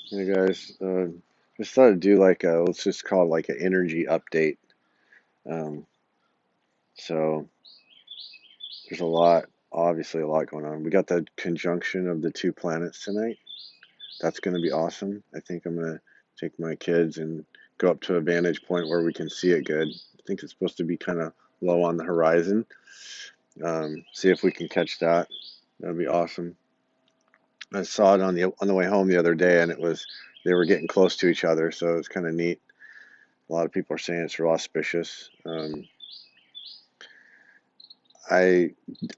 Hey guys, just thought I'd do like a, let's just call it like an energy update. Um, so there's obviously a lot going on. We got the conjunction of the two planets tonight. That's going to be awesome. I think I'm going to take my kids and go up to a vantage point where we can see it good. I think it's supposed to be kind of low on the horizon. See if we can catch that. That'd be awesome. I saw it on the way home the other day, and they were getting close to each other, so it's kind of neat. A lot of people are saying it's real auspicious. I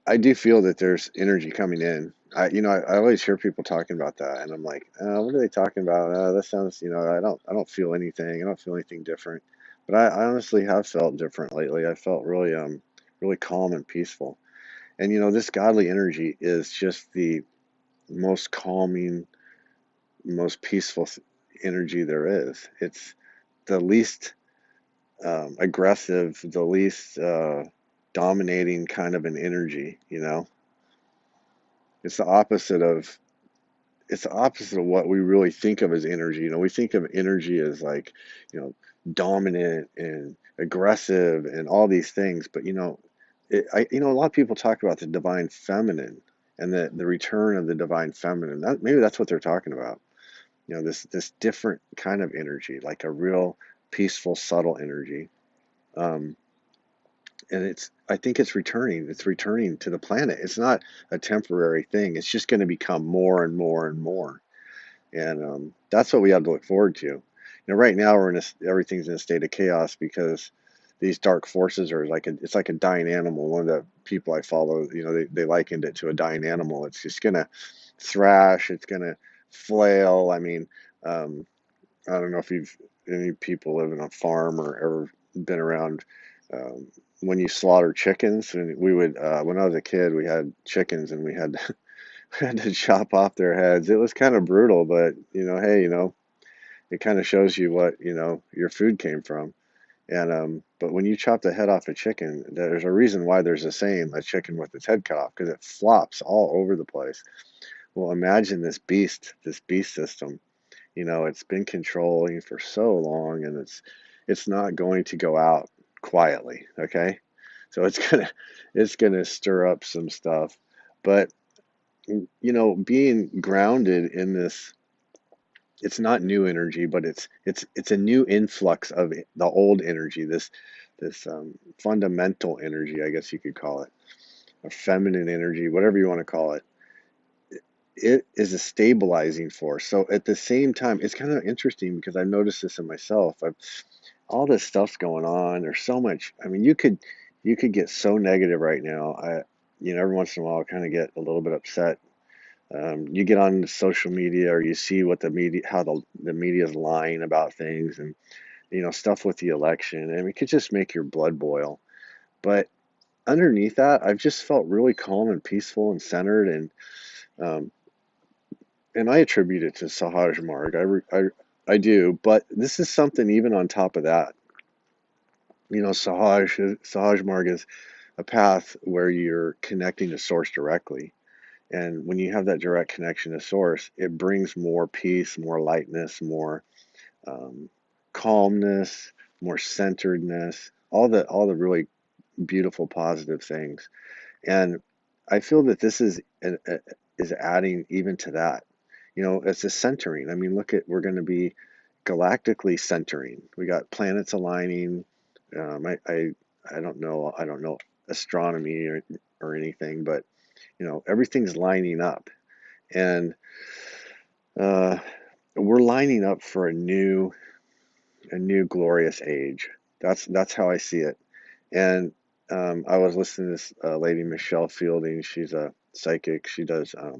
I do feel that there's energy coming in. I always hear people talking about that, and I'm like, what are they talking about? That sounds, I don't feel anything. I don't feel anything different. But I honestly have felt different lately. I felt really calm and peaceful. And this godly energy is just the most calming, most peaceful energy there is. It's the least aggressive, the least dominating kind of an energy. It's the opposite of it's the opposite of what we really think of as energy. We think of energy as like, you know, dominant and aggressive and all these things, but a lot of people talk about the divine feminine and the return of the divine feminine. Maybe that's what they're talking about. This different kind of energy, like a real peaceful, subtle energy. Um, and I think it's returning to the planet. It's not a temporary thing. It's just going to become more and more and more, and that's what we have to look forward to. Right now everything's in a state of chaos because these dark forces are it's like a dying animal. One of the people I follow, they likened it to a dying animal. It's just gonna thrash. It's gonna flail. I mean, um, I don't know if any people live in a farm or ever been around um, when you slaughter chickens. And we would, when I was a kid, we had chickens and we had we had to chop off their heads. It was kind of brutal, but hey, it kind of shows you what your food came from. And but when you chop the head off a chicken, there's a reason why there's a saying, "A chicken with its head cut off," because it flops all over the place. Well, imagine this beast system. It's been controlling for so long, and it's not going to go out quietly, okay? So it's gonna stir up some stuff. But being grounded in this, it's not new energy, but it's a new influx of the old energy, this fundamental energy, I guess you could call it, a feminine energy, whatever you want to call it. It is a stabilizing force. So at the same time, it's kind of interesting because I've noticed this in myself. All this stuff's going on. There's so much. I mean, you could get so negative right now. Every once in a while, I kind of get a little bit upset. You get on social media or you see what how the media is lying about things, and stuff with the election. I mean, it could just make your blood boil. But underneath that, I've just felt really calm and peaceful and centered, um, and I attribute it to Sahaj Marg. I do, but this is something even on top of that. Sahaj Marg is a path where you're connecting to source directly. And when you have that direct connection to source, it brings more peace, more lightness, more um, calmness, more centeredness, all the really beautiful, positive things. And I feel that this is adding even to that. It's a centering. I mean, we're going to be galactically centering. We got planets aligning. I don't know astronomy or anything, but everything's lining up, and uh, we're lining up for a new glorious age. That's how I see it. And I was listening to this lady, Michelle Fielding. She's a psychic. She does. I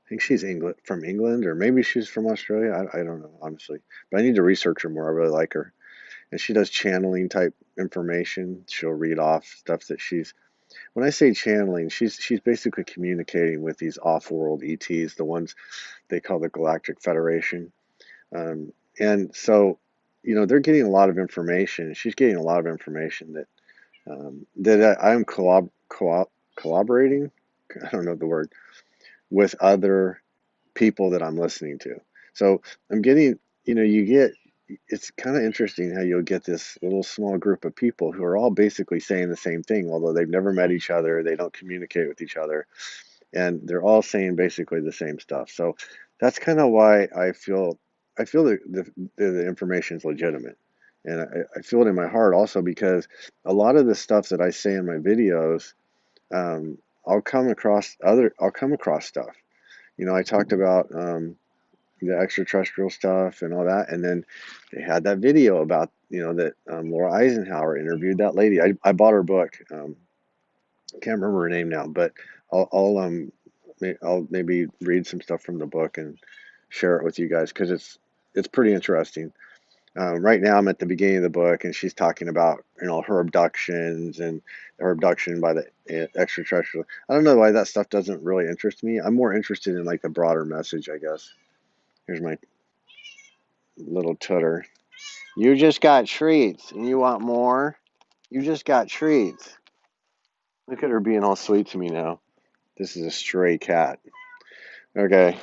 think she's from England, or maybe she's from Australia. I don't know, honestly, but I need to research her more. I really like her, and she does channeling type information. She'll read off stuff that she's. When I say channeling, she's basically communicating with these off-world ETs, the ones they call the Galactic Federation. And so, they're getting a lot of information. She's getting a lot of information that I'm collaborating. I don't know the word, with other people that I'm listening to. So I'm getting, you get, it's kind of interesting how you'll get this little small group of people who are all basically saying the same thing, although they've never met each other, they don't communicate with each other, and they're all saying basically the same stuff. So that's kind of why I feel that the information is legitimate, and I feel it in my heart also because a lot of the stuff that I say in my videos, um, I'll come across stuff. I talked about the extraterrestrial stuff and all that, and then they had that video about that Laura Eisenhower interviewed that lady. I bought her book. I can't remember her name now, but I'll maybe read some stuff from the book and share it with you guys because it's pretty interesting. Right now, I'm at the beginning of the book, and she's talking about her abductions and her abduction by the extraterrestrial. I don't know why that stuff doesn't really interest me. I'm more interested in like the broader message, I guess. Here's my little tutor. You just got treats, and you want more? You just got treats. Look at her being all sweet to me now. This is a stray cat. Okay.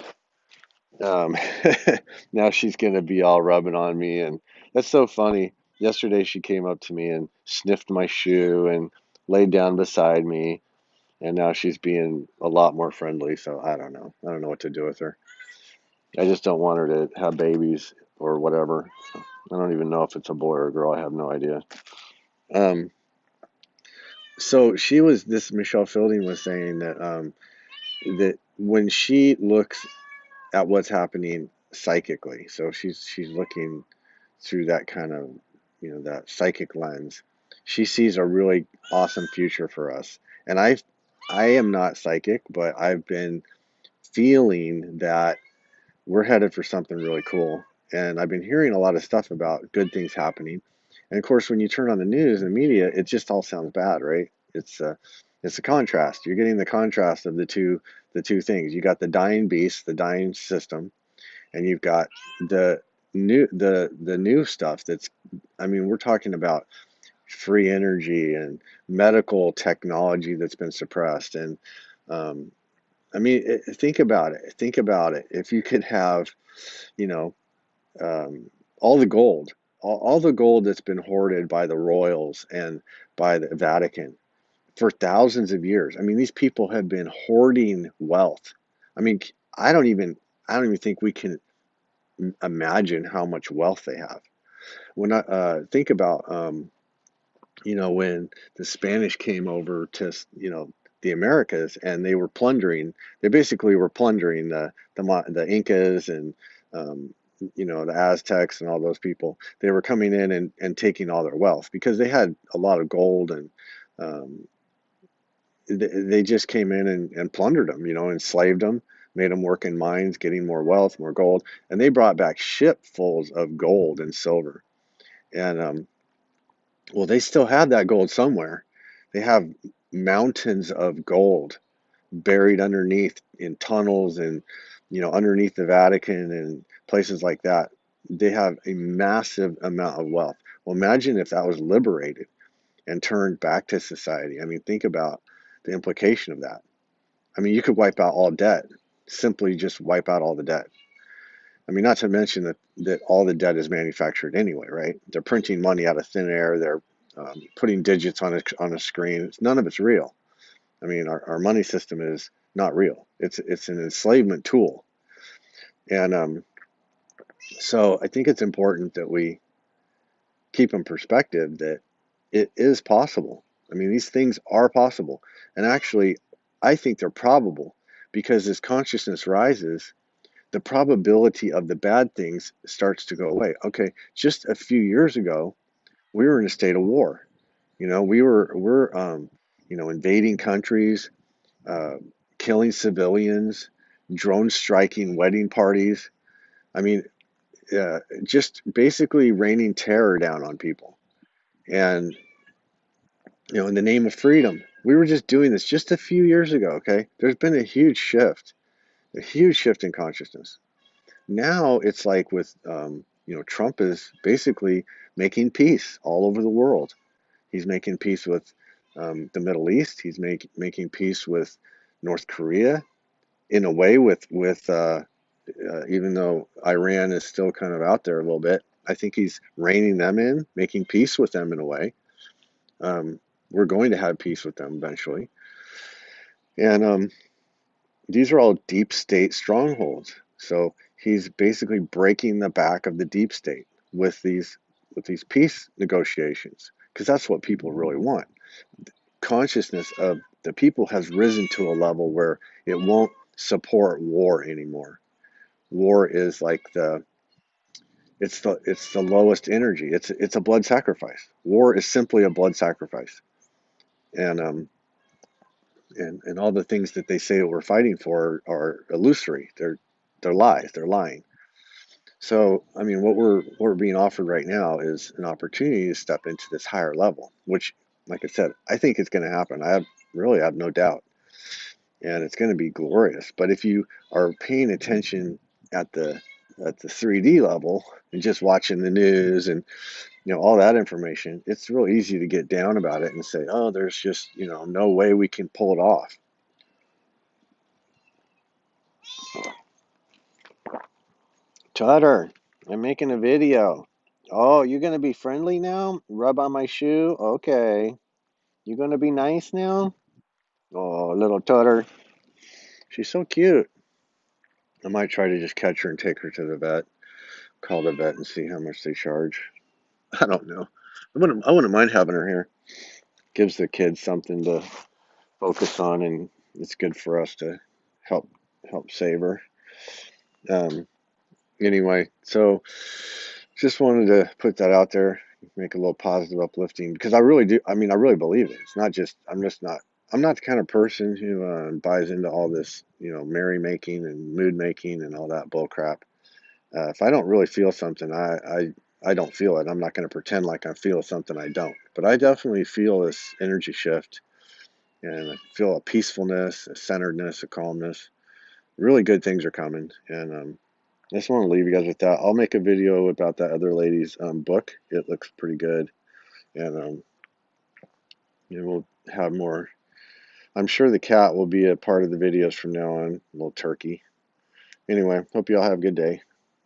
Um, now she's gonna be all rubbing on me, and that's so funny. Yesterday she came up to me and sniffed my shoe and laid down beside me, and now she's being a lot more friendly. So I don't know. I don't know what to do with her. I just don't want her to have babies or whatever. I don't even know if it's a boy or a girl. I have no idea. Um, so this Michelle Fielding was saying that when she looks at what's happening psychically, so she's looking through that kind of, that psychic lens, she sees a really awesome future for us. And I am not psychic, but I've been feeling that we're headed for something really cool. And I've been hearing a lot of stuff about good things happening. And of course, when you turn on the news and the media, it just all sounds bad, right? It's a contrast. You're getting the contrast of the two things. You got the dying beast, the dying system, and you've got the new stuff that's, I mean, we're talking about free energy and medical technology that's been suppressed. And um, I mean, think about it. Think about it. If you could have, you know, um, all the gold, all the gold that's been hoarded by the royals and by the Vatican for thousands of years. I mean, these people have been hoarding wealth. I mean, I don't even, I don't even think we can imagine how much wealth they have. When I think about, when the Spanish came over to, the Americas, and they were plundering, they basically were plundering the Incas and, um, the Aztecs and all those people. They were coming in and taking all their wealth because they had a lot of gold, and um, they just came in and plundered them, enslaved them, made them work in mines, getting more wealth, more gold, and they brought back shipfuls of gold and silver. And well, they still have that gold somewhere. They have mountains of gold buried underneath in tunnels and underneath the Vatican and places like that. They have a massive amount of wealth. Well, imagine if that was liberated and turned back to society. I mean, think about the implication of that. I mean, you could wipe out all debt, simply just wipe out all the debt. I mean, not to mention that all the debt is manufactured anyway, right? They're printing money out of thin air. They're putting digits on a screen. None of it's real. I mean, our money system is not real. It's an enslavement tool, and so I think it's important that we keep in perspective that it is possible. I mean, these things are possible, and actually, I think they're probable because as consciousness rises, the probability of the bad things starts to go away. Okay, just a few years ago, we were in a state of war. We're invading countries, uh, killing civilians, drone striking wedding parties. I mean, just basically raining terror down on people. And in the name of freedom, we were just doing this just a few years ago. Okay, there's been a huge shift in consciousness. Now it's like with Trump is basically making peace all over the world. He's making peace with the Middle East. He's making peace with North Korea, in a way with even though Iran is still kind of out there a little bit. I think he's reining them in, making peace with them in a way. Um, we're going to have peace with them eventually. And these are all deep state strongholds. So he's basically breaking the back of the deep state with these peace negotiations, because that's what people really want. Consciousness of the people has risen to a level where it won't support war anymore. War is like the lowest energy. It's a blood sacrifice. War is simply a blood sacrifice, and and all the things that they say that we're fighting for are illusory. They're lies. They're lying. So I mean, what we're being offered right now is an opportunity to step into this higher level, which, like I said, I think it's going to happen. I have no doubt, and it's going to be glorious. But if you are paying attention at the 3D level and just watching the news and all that information, it's real easy to get down about it and say, oh, there's just no way we can pull it off. Tutter, I'm making a video. Oh, you're gonna be friendly now? Rub on my shoe? Okay. You gonna be nice now? Oh, little Tutter. She's so cute. I might try to just catch her and take her to the vet. Call the vet and see how much they charge. I don't know. I wouldn't mind having her here. Gives the kids something to focus on, and it's good for us to help save her. Um, anyway, so just wanted to put that out there, make a little positive, uplifting, because I really do. I mean, I really believe it. It's not just. I'm not the kind of person who buys into all this, merrymaking and mood making and all that bull crap. If I don't really feel something, I don't feel it. I'm not going to pretend like I feel something I don't. But I definitely feel this energy shift, and I feel a peacefulness, a centeredness, a calmness. Really good things are coming, and I just want to leave you guys with that. I'll make a video about that other lady's book. It looks pretty good, and we'll have more. I'm sure the cat will be a part of the videos from now on. A little turkey. Anyway, hope you all have a good day.